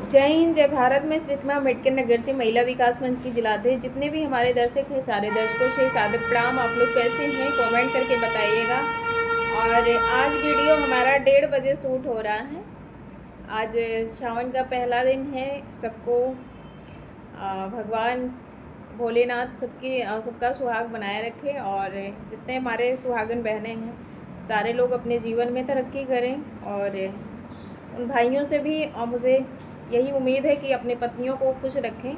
जय हिंद, जय भारत। मैं श्रीतमा अम्बेडकर नगर से महिला विकास मंच की जिलाध्यक्ष। जितने भी हमारे दर्शक हैं, सारे दर्शकों से सादर प्रणाम। आप लोग कैसे हैं, कमेंट करके बताइएगा। और आज वीडियो हमारा 1:30 बजे शूट हो रहा है। आज सावन का पहला दिन है। सबको भगवान भोलेनाथ सबका सुहाग बनाए रखे। और जितने हमारे सुहागन बहनें हैं, सारे लोग अपने जीवन में तरक्की करें। और उन भाइयों से भी मुझे यही उम्मीद है कि अपने पत्नियों को खुश रखें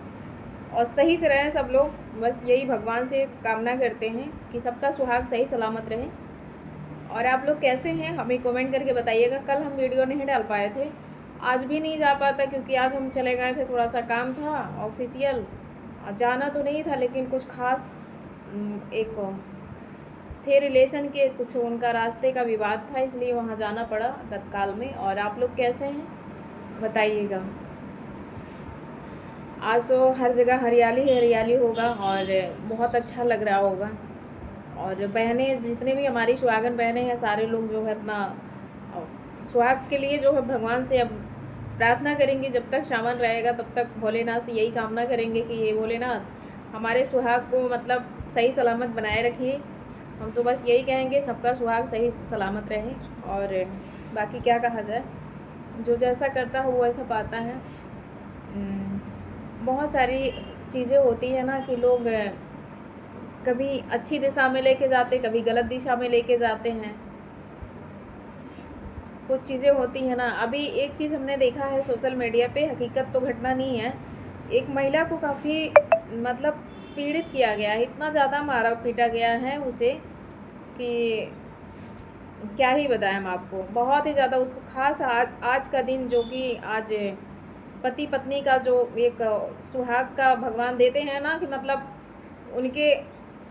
और सही से रहें सब लोग। बस यही भगवान से कामना करते हैं कि सबका सुहाग सही सलामत रहे। और आप लोग कैसे हैं, हमें कमेंट करके बताइएगा। कल हम वीडियो नहीं डाल पाए थे, आज भी नहीं जा पाता क्योंकि आज हम चले गए थे, थोड़ा सा काम था ऑफिशियल। जाना तो नहीं था लेकिन कुछ खास एक थे रिलेशन के, कुछ उनका रास्ते का विवाद था, इसलिए वहाँ जाना पड़ा तत्काल में। और आप लोग कैसे हैं बताइएगा। आज तो हर जगह हरियाली हरियाली होगा और बहुत अच्छा लग रहा होगा। और बहनें, जितने भी हमारी सुहागन बहनें हैं, सारे लोग जो है अपना सुहाग के लिए जो है भगवान से अब प्रार्थना करेंगे। जब तक सावन रहेगा तब तक भोलेनाथ से यही कामना करेंगे कि ये भोलेनाथ हमारे सुहाग को मतलब सही सलामत बनाए रखिए। हम तो बस यही कहेंगे, सबका सुहाग सही सलामत रहे। और बाकी क्या कहा जाए, जो जैसा करता है वो ऐसा पाता है। बहुत सारी चीज़ें होती है ना कि लोग कभी अच्छी दिशा में लेके जाते, कभी गलत दिशा में लेके जाते हैं। कुछ चीज़ें होती हैं ना। अभी एक चीज़ हमने देखा है सोशल मीडिया पे, हकीकत तो घटना नहीं है। एक महिला को काफ़ी मतलब पीड़ित किया गया है, इतना ज़्यादा मारा पीटा गया है उसे कि क्या ही बताएं हम आपको। बहुत ही ज़्यादा उसको खास आज का दिन, जो कि आज पति पत्नी का जो एक सुहाग का भगवान देते हैं ना, कि मतलब उनके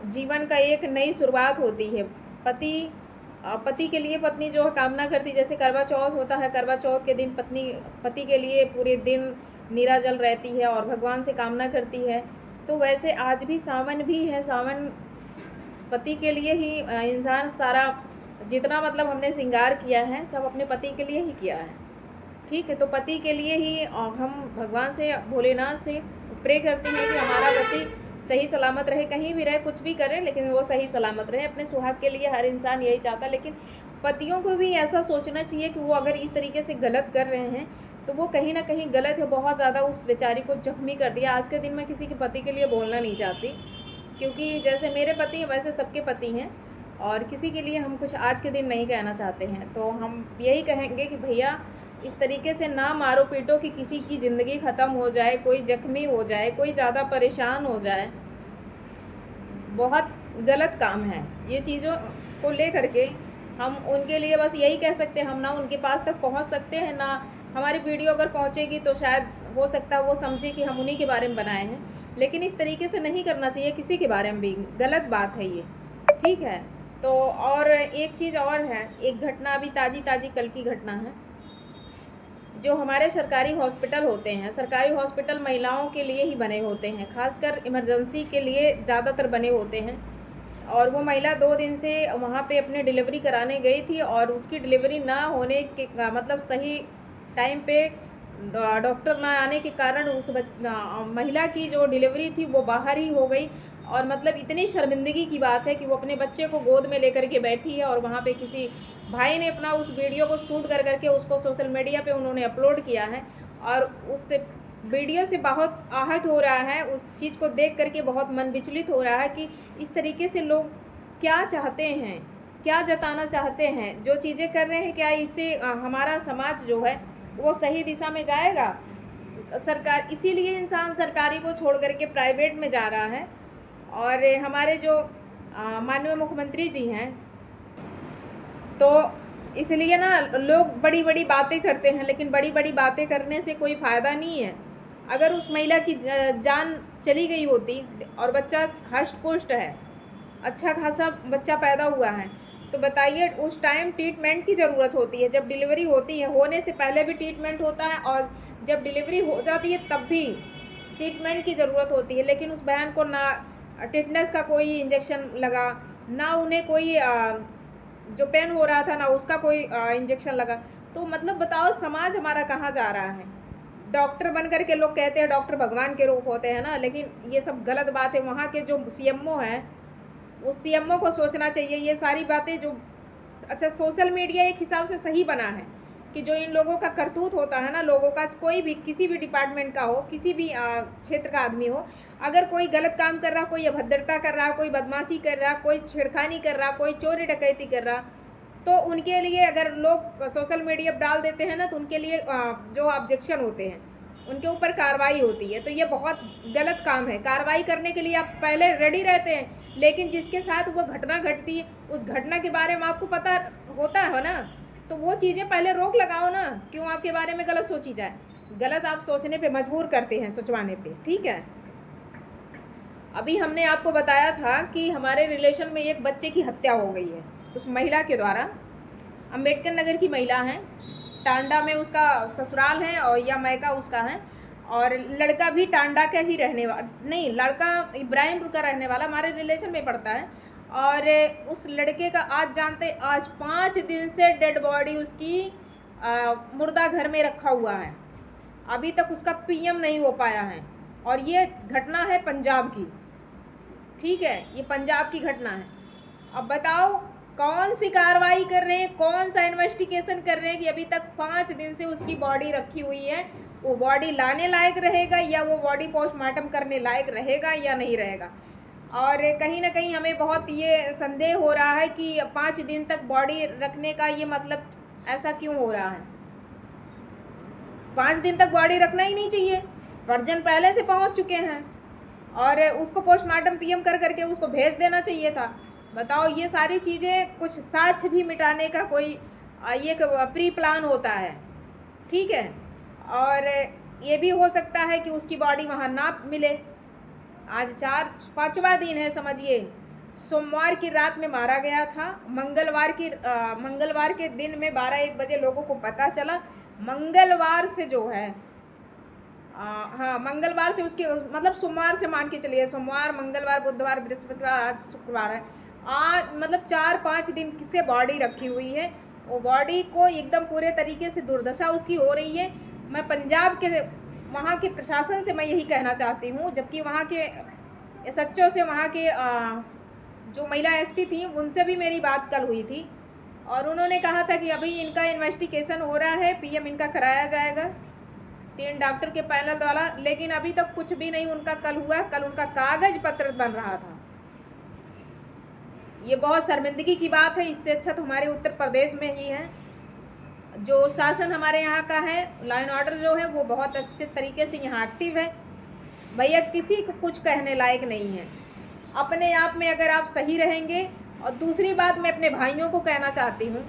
जीवन का एक नई शुरुआत होती है। पति के लिए पत्नी जो कामना करती, जैसे करवा चौथ होता है, करवा चौथ के दिन पति के लिए पूरे दिन नीराजल रहती है और भगवान से कामना करती है। तो वैसे आज भी सावन भी है। सावन पति के लिए ही इंसान सारा जितना मतलब हमने श्रृंगार किया है, सब अपने पति के लिए ही किया है। ठीक है, तो पति के लिए ही हम भगवान से, भोलेनाथ से प्रे करते हैं कि हमारा पति सही सलामत रहे, कहीं भी रहे, कुछ भी करे, लेकिन वो सही सलामत रहे। अपने सुहाग के लिए हर इंसान यही चाहता है। लेकिन पतियों को भी ऐसा सोचना चाहिए कि वो अगर इस तरीके से गलत कर रहे हैं तो वो कहीं ना कहीं गलत है। बहुत ज़्यादा उस बेचारी को जख्मी कर दिया। आज के दिन मैं किसी के पति के लिए बोलना नहीं चाहती, क्योंकि जैसे मेरे पति हैं वैसे सबके पति हैं, और किसी के लिए हम कुछ आज के दिन नहीं कहना चाहते हैं। तो हम यही कहेंगे कि भैया इस तरीके से ना मारो पीटो कि किसी की ज़िंदगी ख़त्म हो जाए, कोई ज़ख्मी हो जाए, कोई ज़्यादा परेशान हो जाए। बहुत गलत काम है ये चीज़ों को ले करके। हम उनके लिए बस यही कह सकते हैं, हम ना उनके पास तक पहुंच सकते हैं, ना हमारी वीडियो अगर पहुंचेगी तो शायद हो सकता है वो समझे कि हम उन्हीं के बारे में बनाए हैं। लेकिन इस तरीके से नहीं करना चाहिए किसी के बारे में भी, गलत बात है ये। ठीक है, तो और एक चीज़ और है, एक घटना अभी ताज़ी ताज़ी कल की घटना है। जो हमारे सरकारी हॉस्पिटल होते हैं, सरकारी हॉस्पिटल महिलाओं के लिए ही बने होते हैं, खासकर इमरजेंसी के लिए ज़्यादातर बने होते हैं। और वो महिला 2 दिन से वहाँ पे अपने डिलीवरी कराने गई थी, और उसकी डिलीवरी ना होने के मतलब सही टाइम पे डॉक्टर ना आने के कारण उस महिला की जो डिलीवरी थी वो बाहर ही हो गई। और मतलब इतनी शर्मिंदगी की बात है कि वो अपने बच्चे को गोद में लेकर के बैठी है, और वहाँ पे किसी भाई ने अपना उस वीडियो को शूट कर करके उसको सोशल मीडिया पे उन्होंने अपलोड किया है। और उससे वीडियो से बहुत आहत हो रहा है, उस चीज़ को देख करके बहुत मन विचलित हो रहा है कि इस तरीके से लोग क्या चाहते हैं, क्या जताना चाहते हैं, जो चीज़ें कर रहे हैं, क्या इससे हमारा समाज जो है वो सही दिशा में जाएगा। सरकार, इसीलिए इंसान सरकारी को छोड़ करके प्राइवेट में जा रहा है। और हमारे जो माननीय मुख्यमंत्री जी हैं, तो इसलिए ना लोग बड़ी बड़ी बातें करते हैं, लेकिन बड़ी बड़ी बातें करने से कोई फ़ायदा नहीं है। अगर उस महिला की जान चली गई होती और बच्चा हष्ट पुष्ट है, अच्छा खासा बच्चा पैदा हुआ है, तो बताइए उस टाइम ट्रीटमेंट की ज़रूरत होती है। जब डिलीवरी होती है, होने से पहले भी ट्रीटमेंट होता है, और जब डिलीवरी हो जाती है तब भी ट्रीटमेंट की ज़रूरत होती है। लेकिन उस बहन को ना टिटनेस का कोई इंजेक्शन लगा, ना उन्हें कोई जो पेन हो रहा था ना उसका कोई इंजेक्शन लगा। तो मतलब बताओ समाज हमारा कहाँ जा रहा है। डॉक्टर बन कर के लोग कहते हैं डॉक्टर भगवान के रूप होते हैं ना, लेकिन ये सब गलत बात है। वहाँ के जो सीएमओ हैं, उस सीएमओ को सोचना चाहिए ये सारी बातें जो। अच्छा, सोशल मीडिया एक हिसाब से सही बना है कि जो इन लोगों का करतूत होता है ना, लोगों का, कोई भी किसी भी डिपार्टमेंट का हो, किसी भी क्षेत्र का आदमी हो, अगर कोई गलत काम कर रहा, कोई अभद्रता कर रहा, कोई बदमाशी कर रहा, कोई छेड़खानी कर रहा, कोई चोरी डकैती कर रहा, तो उनके लिए अगर लोग सोशल मीडिया पर डाल देते हैं ना, तो उनके लिए जो ऑब्जेक्शन होते हैं उनके ऊपर कार्रवाई होती है। तो ये बहुत गलत काम है। कार्रवाई करने के लिए आप पहले रेडी रहते हैं, लेकिन जिसके साथ वो घटना घटती है उस घटना के बारे में आपको पता होता है ना, तो वो चीज़ें पहले रोक लगाओ ना। क्यों आपके बारे में गलत सोची जाए? गलत आप सोचने पे मजबूर करते हैं, सोचवाने पे। ठीक है, अभी हमने आपको बताया था कि हमारे रिलेशन में एक बच्चे की हत्या हो गई है उस महिला के द्वारा। अम्बेडकर नगर की महिला है, टांडा में उसका ससुराल है और या मैका उसका है, और लड़का भी टांडा का ही रहने वाला, नहीं, लड़का इब्राहिमपुर का रहने वाला, हमारे रिलेशन में पड़ता है। और उस लड़के का आज 5 दिन से डेड बॉडी उसकी मुर्दा घर में रखा हुआ है। अभी तक उसका पीएम नहीं हो पाया है। और ये घटना है पंजाब की। ठीक है, ये पंजाब की घटना है। अब बताओ कौन सी कार्रवाई कर रहे हैं, कौन सा इन्वेस्टिगेशन कर रहे हैं कि अभी तक 5 दिन से उसकी बॉडी रखी हुई है? वो बॉडी लाने लायक रहेगा या वो बॉडी पोस्टमार्टम करने लायक रहेगा या नहीं रहेगा? और कहीं ना कहीं हमें बहुत ये संदेह हो रहा है कि 5 दिन तक बॉडी रखने का ये मतलब ऐसा क्यों हो रहा है? 5 दिन तक बॉडी रखना ही नहीं चाहिए। परिजन पहले से पहुंच चुके हैं और उसको पोस्टमार्टम पीएम कर करके उसको भेज देना चाहिए था। बताओ, ये सारी चीज़ें कुछ साक्ष्य भी मिटाने का कोई ये प्री प्लान होता है। ठीक है, और ये भी हो सकता है कि उसकी बॉडी वहाँ ना मिले। आज 5वां दिन है समझिए। सोमवार की रात में मारा गया था। मंगलवार के दिन में 12-1 बजे लोगों को पता चला। मंगलवार से जो है हाँ, मंगलवार से उसकी मतलब सोमवार से मान के चलिए, सोमवार, मंगलवार, बुधवार, बृहस्पतिवार, आज शुक्रवार है। आज मतलब 4-5 दिन से बॉडी रखी हुई है। वो बॉडी को एकदम पूरे तरीके से दुर्दशा उसकी हो रही है। मैं पंजाब के वहाँ के प्रशासन से मैं यही कहना चाहती हूँ, जबकि वहाँ के एसएचओ से, वहाँ के जो महिला एसपी थी, उनसे भी मेरी बात कल हुई थी और उन्होंने कहा था कि अभी इनका इन्वेस्टिगेशन हो रहा है, पीएम इनका कराया जाएगा 3 डॉक्टर के पैनल द्वारा, लेकिन अभी तक कुछ भी नहीं उनका कल हुआ। कल उनका कागज पत्र बन रहा था। ये बहुत शर्मिंदगी की बात है। इससे अच्छा तो हमारे उत्तर प्रदेश में ही है। जो शासन हमारे यहाँ का है, लॉ एंड ऑर्डर जो है वो बहुत अच्छे तरीके से यहाँ एक्टिव है। भैया किसी को कुछ कहने लायक नहीं है। अपने आप में अगर आप सही रहेंगे। और दूसरी बात मैं अपने भाइयों को कहना चाहती हूँ,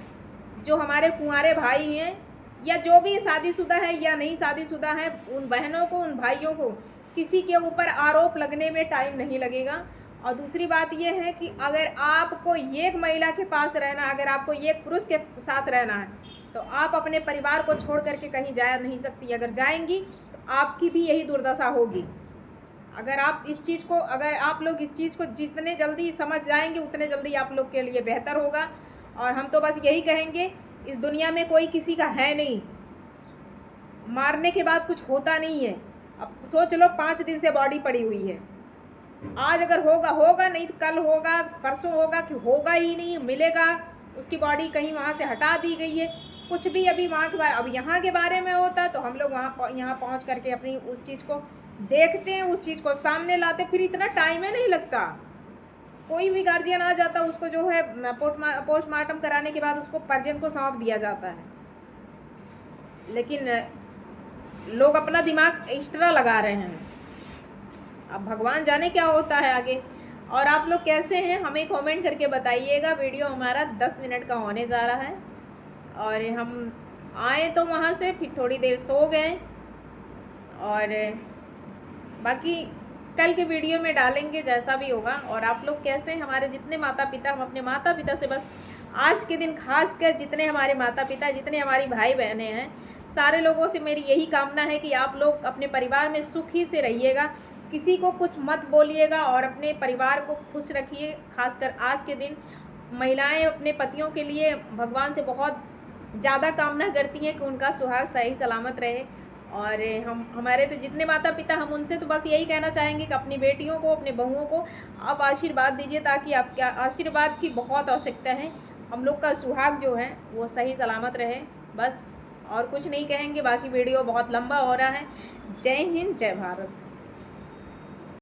जो हमारे कुंवारे भाई हैं या जो भी शादीशुदा है या नहीं शादीशुदा है, उन बहनों को, उन भाइयों को किसी के ऊपर आरोप लगने में टाइम नहीं लगेगा। और दूसरी बात यह है कि अगर आपको एक महिला के पास रहना, अगर आपको एक पुरुष के साथ रहना है, तो आप अपने परिवार को छोड़ करके कहीं जा नहीं सकती। अगर जाएंगी तो आपकी भी यही दुर्दशा होगी। अगर आप लोग इस चीज़ को जितने जल्दी समझ जाएंगे उतने जल्दी आप लोग के लिए बेहतर होगा। और हम तो बस यही कहेंगे, इस दुनिया में कोई किसी का है नहीं, मारने के बाद कुछ होता नहीं है। अब सोच लो 5 दिन से बॉडी पड़ी हुई है। आज अगर होगा होगा, नहीं तो कल होगा, परसों होगा, कि होगा ही नहीं, मिलेगा उसकी बॉडी कहीं वहाँ से हटा दी गई है, कुछ भी अभी वहाँ के बारे, अब यहाँ के बारे में होता तो हम लोग यहाँ पहुँच करके अपनी उस चीज़ को देखते हैं, उस चीज़ को सामने लाते, फिर इतना टाइम ही नहीं लगता। कोई भी गार्जियन आ जाता, उसको जो है पोस्टमार्टम कराने के बाद उसको परिजन को सौंप दिया जाता है। लेकिन लोग अपना दिमाग एक्स्ट्रा लगा रहे हैं। अब भगवान जाने क्या होता है आगे। और आप लोग कैसे हैं हमें कमेंट करके बताइएगा। वीडियो हमारा 10 मिनट का होने जा रहा है और हम आए तो वहाँ से फिर थोड़ी देर सो गए, और बाकी कल के वीडियो में डालेंगे जैसा भी होगा। और आप लोग कैसे, हमारे जितने माता पिता, हम अपने माता पिता से बस आज के दिन खास कर जितने हमारे माता पिता, जितने हमारी भाई बहनें हैं, सारे लोगों से मेरी यही कामना है कि आप लोग अपने परिवार में सुखी से रहिएगा, किसी को कुछ मत बोलिएगा और अपने परिवार को खुश रखिए। खासकर आज के दिन महिलाएं अपने पतियों के लिए भगवान से बहुत ज़्यादा कामना करती हैं कि उनका सुहाग सही सलामत रहे। और हमारे तो जितने माता पिता, हम उनसे तो बस यही कहना चाहेंगे कि अपनी बेटियों को, अपने बहुओं को आप आशीर्वाद दीजिए, ताकि आपके आशीर्वाद की बहुत आवश्यकता है। हम लोग का सुहाग जो है वो सही सलामत रहे, बस और कुछ नहीं कहेंगे। बाकी वीडियो बहुत लंबा हो रहा है। जय हिंद, जय भारत।